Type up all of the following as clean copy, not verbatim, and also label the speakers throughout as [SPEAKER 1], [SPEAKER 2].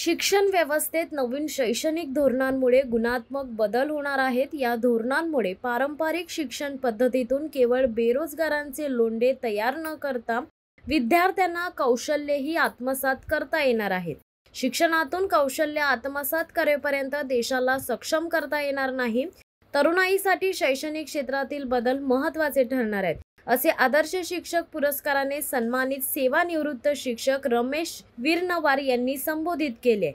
[SPEAKER 1] शिक्षण व्यवस्थेत नवीन शैक्षणिक धोरणांमुळे गुणात्मक बदल होणार आहेत। या धोरणांमुळे पारंपरिक शिक्षण पद्धतीतून केवळ बेरोजगारांचे लोंढे तयार न करता विद्यार्थ्यांना कौशल्यही आत्मसात करता येणार आहेत। शिक्षणातून कौशल्य आत्मसात करेपर्यंत देशाला सक्षम करता येणार नाही। तरुणाईसाठी शैक्षणिक क्षेत्रातील बदल महत्त्वाचे ठरणार आहेत, असे आदर्श शिक्षक पुरस्काराने सन्मानित सेवानिवृत्त शिक्षक रमेश वीरनवार यांनी संबोधित केले।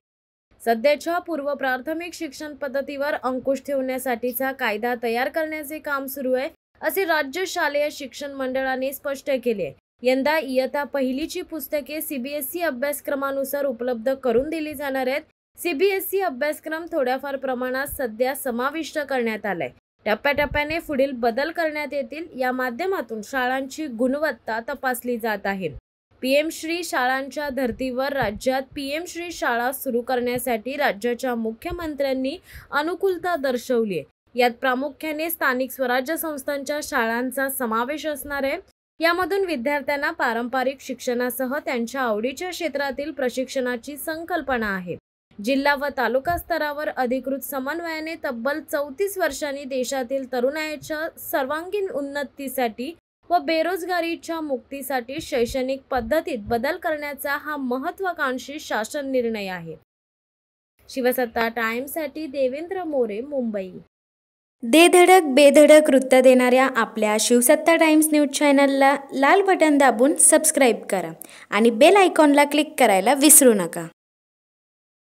[SPEAKER 1] सध्याच्या पूर्व प्राथमिक शिक्षण पद्धतीवर अंकुश ठेवण्यासाठीचा कायदा तयार करण्याचे काम सुरू आहे, असे राज्य शालेय शिक्षण मंडळाने स्पष्ट केले। यंदा इयत्ता पहिलीची पुस्तके सीबीएसई अभ्यासक्रमानुसार उपलब्ध करून दिली जाणार आहेत। सीबीएसई अभ्यासक्रम थोड्याफार प्रमाणात सध्या समाविष्ट करण्यात आलाय। टप्प्याटप्प्याने पुढील बदल करण्यात येतील। या माध्यमातून शाळांची गुणवत्ता तपासली जात आहे। पीएम श्री शाळांच्या धर्तीवर राज्यात पीएम श्री शाळा सुरू करण्यासाठी राज्याच्या मुख्यमंत्र्यांनी अनुकूलता दर्शवली आहे। यात प्रामुख्याने स्थानिक स्वराज्य संस्थांच्या शाळांचा समावेश असणार आहे। यामधून विद्यार्थ्यांना पारंपरिक शिक्षणासह त्यांच्या आवडीच्या क्षेत्रातील प्रशिक्षणाची संकल्पना आहे। जिल्हा व तालुका स्तरावर अधिकृत समन्वयाने तब्बल 34 वर्षांनी देशातील तरुणाईच्या सर्वांगीण उन्नतीसाठी व बेरोजगारीच्या मुक्तीसाठी शैक्षणिक पद्धतीत बदल करण्याचा हा महत्त्वाकांक्षी शासन निर्णय आहे। शिवसत्ता टाइम्ससाठी देवेंद्र मोरे, मुंबई।
[SPEAKER 2] दे धडक बेधडक वृत्त देणाऱ्या आपल्या शिवसत्ता टाइम्स न्यूज चॅनलला लाल बटन दाबून सबस्क्राईब करा आणि बेल आयकॉनला क्लिक करायला विसरू नका।